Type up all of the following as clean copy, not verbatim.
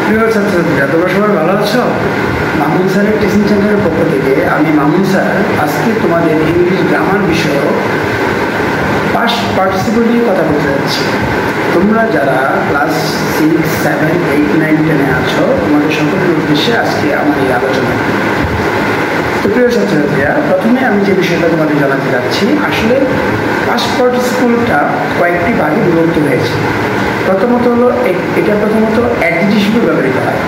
প্রিয় ছাত্রছাত্রীরা, তোমরা সবাই ভালো আছো? মামুন স্যারের টিচিং সেন্টারের পক্ষ থেকে আমি মামুন স্যার আজকে তোমাদের ইংলিশ গ্রামার বিষয়ক পাস্ট পার্টিসিপল নিয়ে কথা বলতে যাচ্ছি। তোমরা যারা ক্লাস 6, 7, 8, 9, 10-এ আছো, তোমাদের সকলের উদ্দেশ্যে আজকে আমার এই আলোচনা। তো প্রিয় ছাত্রছাত্রীরা, প্রথমে আমি যে বিষয়টা তোমাদের জানাতে যাচ্ছি, আসলে পাস্ট পার্টিসিপলটা কয়েকটি ভাগে বিভক্ত হয়েছে। প্রথমত হলো এটা অ্যাডজেক্টিভ হিসেবে ব্যবহৃত হয়।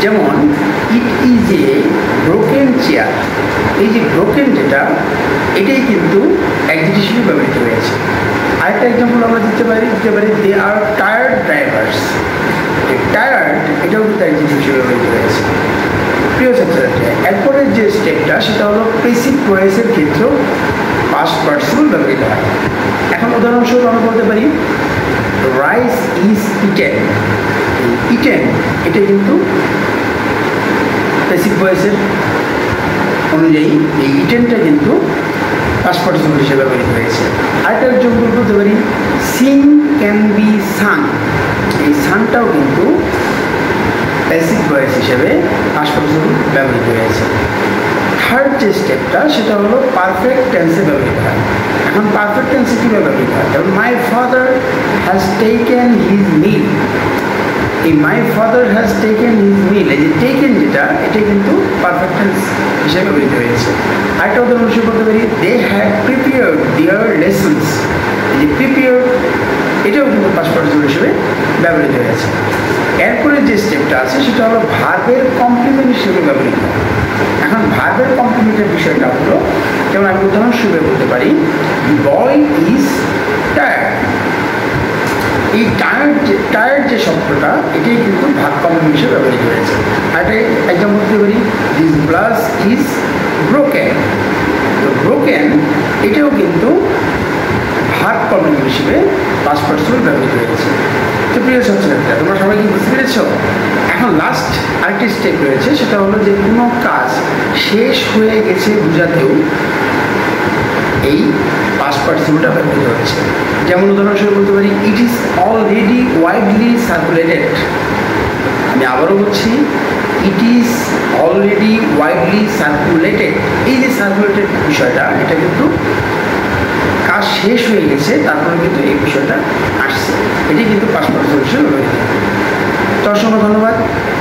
যেমন it is a broken chair, এই যে ব্রোকেন যেটা, এটাই কিন্তু অ্যাডজেক্টিভ হিসেবে ব্যবহৃত হয়েছে। আরেকটা এক্সাম্পল আমরা দিতে পারি দে আর টায়ার্ড ড্রাইভার্স। টায়ার্ড এটাও কিন্তু অ্যাডজেক্টিভ হিসেবে ব্যবহৃত হয়েছে। প্রিয় ছাত্রছাত্রীরা, এরপরের যে স্টেপটা সেটা হলো প্যাসিভ ভয়েসের ক্ষেত্রেও পাস্ট পার্টিসিপল ব্যবহৃত হয়। এখন উদাহরণস্বরূপ আমরা বলতে পারি রাইস ইজ ইটেন। ইটেন এটা কিন্তু প্যাসিভ ভয়েসের অনুযায়ী এই ইটেনটা কিন্তু পাস্ট পার্টিসিপল হিসেবে ব্যবহৃত হয়েছে। আরেকটা এক্সাম্পল বলতে পারি সিং ক্যান বি সাং। এই সাংটাও কিন্তু প্যাসিভ ভয়েস হিসেবে পাস্ট পার্টিসিপল ব্যবহৃত হয়েছে। থার্ড যে স্টেপটা সেটা হলো পারফেক্ট টেন্সে ব্যবহৃত হয়। এখন পারফেক্ট টেন্সে কীভাবে ব্যবহৃত হয়? যেমন my father has taken his meal. এই my father has taken his meal, এই যে টেকেন যেটা, এটা কিন্তু পারফেক্ট টেন্স হিসেবে ব্যবহৃত হয়েছে। আরেকটা উদাহরণ হিসেবে বলতে পারি they had prepared their lessons. এই যে প্রিপেয়ার্ড এটাও কিন্তু পাস্ট পার্টিসিপল হিসেবে ব্যবহৃত হয়েছে। এরপরে যে স্টেপটা আছে সেটা হলো ভার্বের কমপ্লিমেন্ট হিসেবে ব্যবহৃত হয়। এখন ভার্বের কমপ্লিমেন্টের বিষয়টা হলো, যেমন আমি উদাহরণস্বরূপে বলতে পারি বয় ইজ টায়ার্ড। এই টায়ার্ড যে শব্দটা, এটাই কিন্তু ভার্ব কমপ্লিমেন্ট হিসেবে ব্যবহৃত হয়েছে। আর এক্সাম্পল বলতে পারি দিস গ্লাস ইজ ব্রোকেন। তো ব্রোকেন এটাও কিন্তু ভার্ব কমপ্লিমেন্ট হিসেবে পাস্ট পার্টিসিপল ব্যবহৃত হয়েছে। তো প্রিয় ছাত্রছাত্রীরা, তোমরা সবাই কি বুঝতে পেরেছ? এখন লাস্ট আরেকটি স্টেপ রয়েছে, সেটা হলো যে কোনো কাজ শেষ হয়ে গেছে বোঝাতেও এই পাস্ট পার্টিসিপলটা ব্যবহৃত হচ্ছে। যেমন উদাহরণস্বরূপ বলতে পারি it is already widely circulated. আমি আবারও বলছি it is already widely circulated. এই যে সার্কুলেটেড বিষয়টা, এটা কিন্তু কাজ শেষ হয়ে গেছে, তারপরে কিন্তু এই বিষয়টা আসছে, এটি কিন্তু পাস্ট পার্টিসিপল হিসেবে ব্যবহৃত হয়। তো অসংখ্য ধন্যবাদ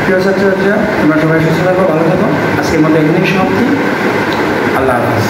প্রিয় ছাত্রছাত্রীরা, তোমরা সবাই সুস্থ থাকো, ভালো থাকো। আজকের মতো এখানেই সমাপ্তি। আল্লাহ হাফেজ।